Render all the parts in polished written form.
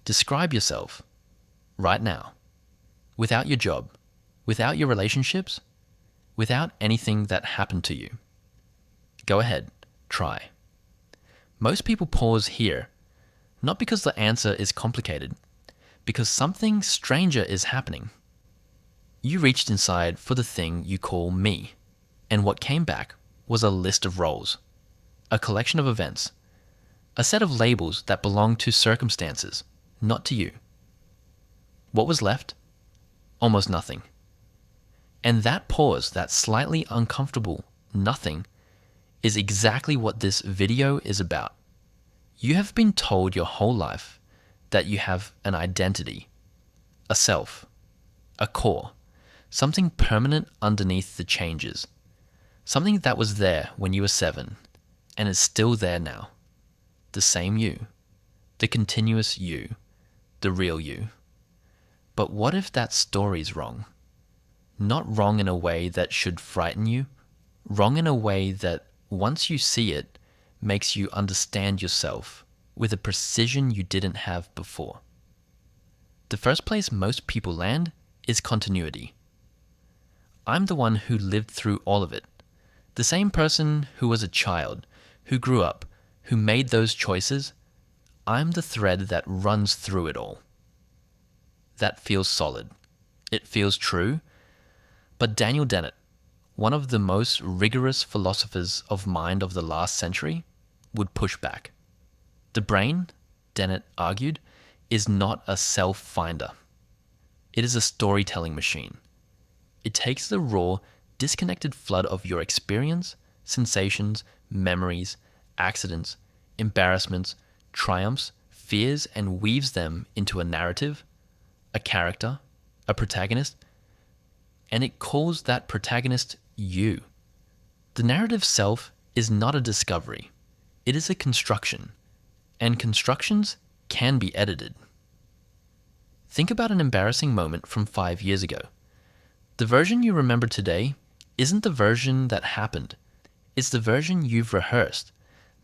Describe yourself right now, without your job, without your relationships, without anything that happened to you. Go ahead, try. Most people pause here, not because the answer is complicated, because something stranger is happening. You reached inside for the thing you call me, and what came back was a list of roles, a collection of events, a set of labels that belong to circumstances, not to you. What was left? Almost nothing. And that pause, that slightly uncomfortable nothing, is exactly what this video is about. You have been told your whole life that you have an identity, a self, a core, something permanent underneath the changes, something that was there when you were 7 and is still there now. The same you, the continuous you, the real you. But what if that story's wrong? Not wrong in a way that should frighten you, wrong in a way that, once you see it, makes you understand yourself with a precision you didn't have before. The first place most people land is continuity. I'm the one who lived through all of it. The same person who was a child, who grew up, who made those choices. I'm the thread that runs through it all. That feels solid. It feels true. But Daniel Dennett, one of the most rigorous philosophers of mind of the last century, would push back. The brain, Dennett argued, is not a self-finder. It is a storytelling machine. It takes the raw, disconnected flood of your experience, sensations, memories, accidents, embarrassments, triumphs, fears, and weaves them into a narrative, a character, a protagonist, and it calls that protagonist you. The narrative self is not a discovery. It is a construction, and constructions can be edited. Think about an embarrassing moment from 5 years ago. The version you remember today isn't the version that happened. It's the version you've rehearsed.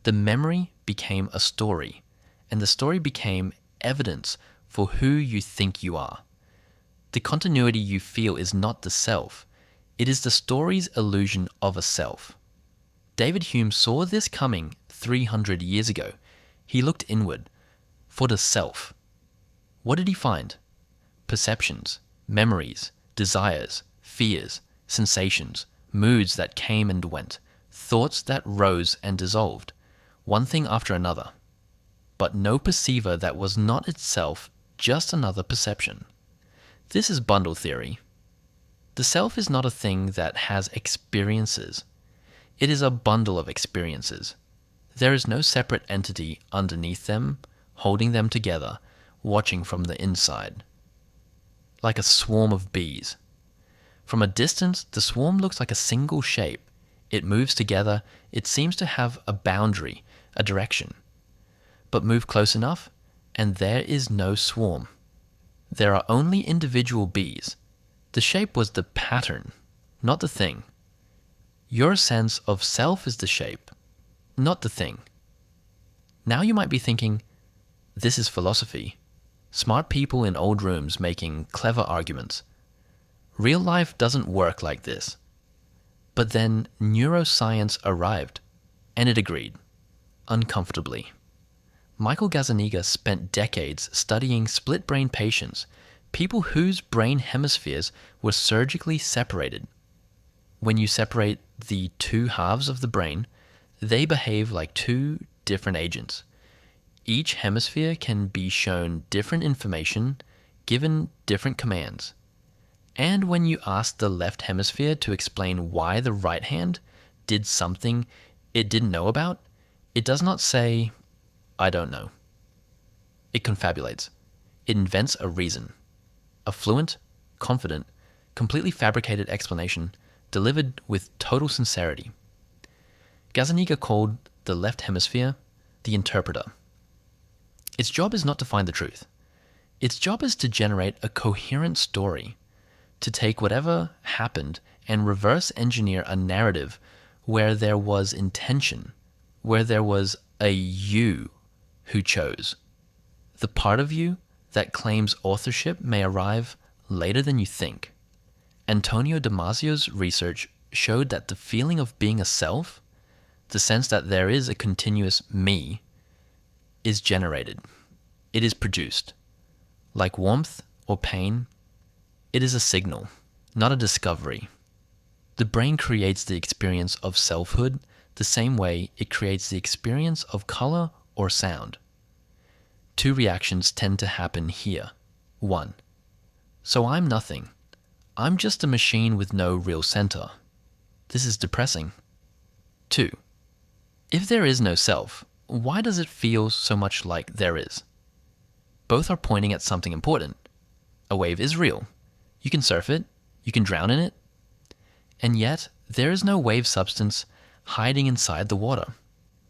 The memory became a story, and the story became evidence for who you think you are. The continuity you feel is not the self. It is the story's illusion of a self. David Hume saw this coming 300 years ago. He looked inward for the self. What did he find? Perceptions, memories, desires, fears, sensations, moods that came and went, thoughts that rose and dissolved, one thing after another. But no perceiver that was not itself just another perception. This is bundle theory. The self is not a thing that has experiences. It is a bundle of experiences. There is no separate entity underneath them, holding them together, watching from the inside. Like a swarm of bees. From a distance, the swarm looks like a single shape. It moves together. It seems to have a boundary, a direction. But move close enough, and there is no swarm. There are only individual bees. The shape was the pattern, not the thing. Your sense of self is the shape, not the thing. Now you might be thinking, this is philosophy. Smart people in old rooms making clever arguments. Real life doesn't work like this. But then neuroscience arrived, and it agreed, uncomfortably. Michael Gazzaniga spent decades studying split-brain patients, people whose brain hemispheres were surgically separated. When you separate the two halves of the brain, they behave like two different agents. Each hemisphere can be shown different information, given different commands. And when you ask the left hemisphere to explain why the right hand did something it didn't know about, it does not say, I don't know. It confabulates. It invents a reason. A fluent, confident, completely fabricated explanation delivered with total sincerity. Gazzaniga called the left hemisphere the interpreter. Its job is not to find the truth. Its job is to generate a coherent story, to take whatever happened and reverse engineer a narrative where there was intention, where there was a you who chose. The part of you that claims authorship may arrive later than you think. Antonio Damasio's research showed that the feeling of being a self, the sense that there is a continuous me, is generated. It is produced. Like warmth or pain, it is a signal, not a discovery. The brain creates the experience of selfhood the same way it creates the experience of color or sound. Two reactions tend to happen here. 1. So I'm nothing. I'm just a machine with no real center. This is depressing. 2. If there is no self, why does it feel so much like there is? Both are pointing at something important. A wave is real. You can surf it. You can drown in it. And yet, there is no wave substance hiding inside the water.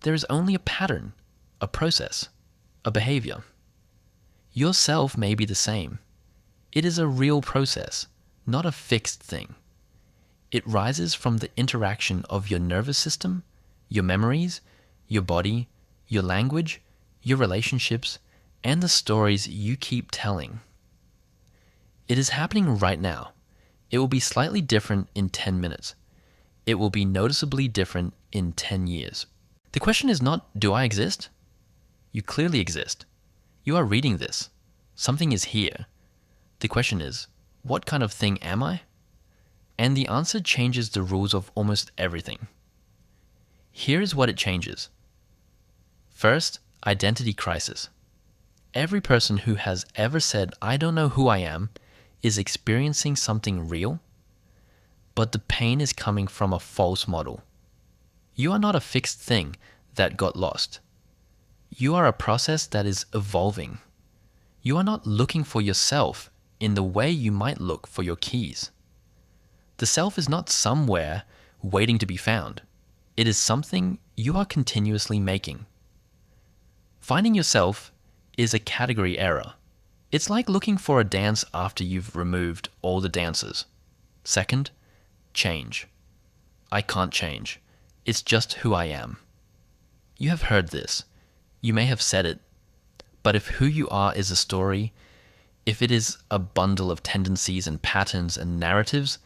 There is only a pattern, a process, a behavior. Your self may be the same. It is a real process, not a fixed thing. It rises from the interaction of your nervous system, your memories, your body, your language, your relationships, and the stories you keep telling. It is happening right now. It will be slightly different in 10 minutes. It will be noticeably different in 10 years. The question is not, do I exist? You clearly exist. You are reading this. Something is here. The question is, what kind of thing am I? And the answer changes the rules of almost everything. Here is what it changes. First, identity crisis. Every person who has ever said, I don't know who I am, is experiencing something real, but the pain is coming from a false model. You are not a fixed thing that got lost. You are a process that is evolving. You are not looking for yourself in the way you might look for your keys. The self is not somewhere waiting to be found. It is something you are continuously making. Finding yourself is a category error. It's like looking for a dance after you've removed all the dancers. Second, change. I can't change. It's just who I am. You have heard this. You may have said it. But if who you are is a story, if it is a bundle of tendencies and patterns and narratives,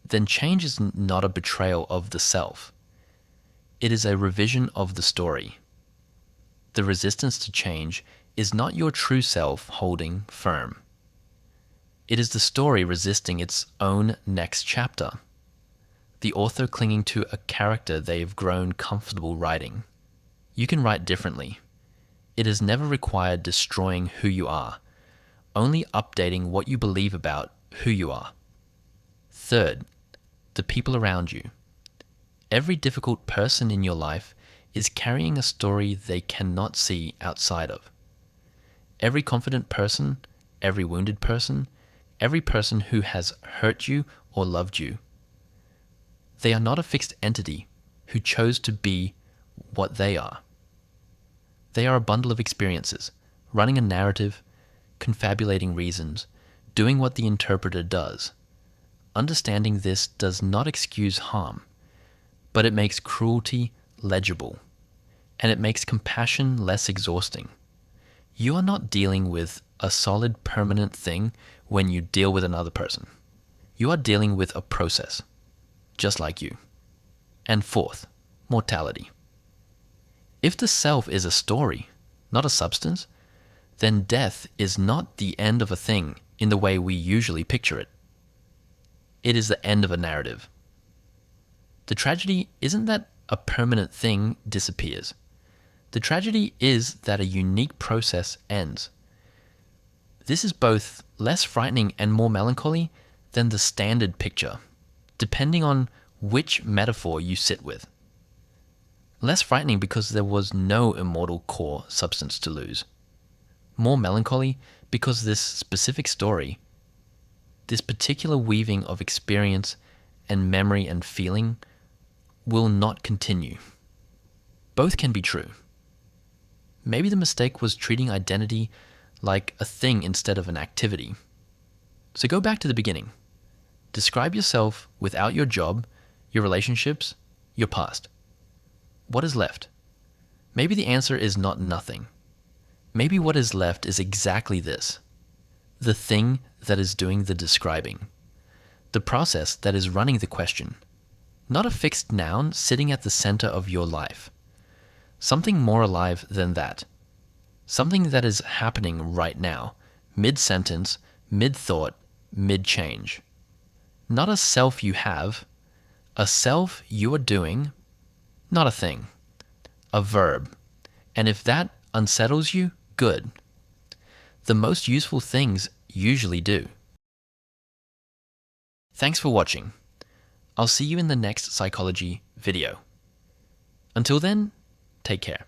then change is not a betrayal of the self. It is a revision of the story. The resistance to change is not your true self holding firm. It is the story resisting its own next chapter. The author clinging to a character they've grown comfortable writing. You can write differently. It has never required destroying who you are, only updating what you believe about who you are. Third, the people around you. Every difficult person in your life is carrying a story they cannot see outside of. Every confident person, every wounded person, every person who has hurt you or loved you. They are not a fixed entity who chose to be what they are. They are a bundle of experiences, running a narrative, confabulating reasons, doing what the interpreter does. Understanding this does not excuse harm, but it makes cruelty legible, and it makes compassion less exhausting. You are not dealing with a solid, permanent thing when you deal with another person. You are dealing with a process, just like you. And fourth, mortality. If the self is a story, not a substance, then death is not the end of a thing in the way we usually picture it. It is the end of a narrative. The tragedy isn't that a permanent thing disappears. The tragedy is that a unique process ends. This is both less frightening and more melancholy than the standard picture, depending on which metaphor you sit with. Less frightening because there was no immortal core substance to lose. More melancholy because this specific story, this particular weaving of experience and memory and feeling, will not continue. Both can be true. Maybe the mistake was treating identity like a thing instead of an activity. So go back to the beginning. Describe yourself without your job, your relationships, your past. What is left? Maybe the answer is not nothing. maybe what is left is exactly this: the thing that is doing the describing, the process that is running the question, not a fixed noun sitting at the center of your life. Something more alive than that. Something that is happening right now, mid-sentence, mid-thought, mid-change. Not a self you have, a self you are doing, not a thing, a verb. And if that unsettles you, good. The most useful things usually do. Thanks for watching. I'll see you in the next psychology video. Until then, take care.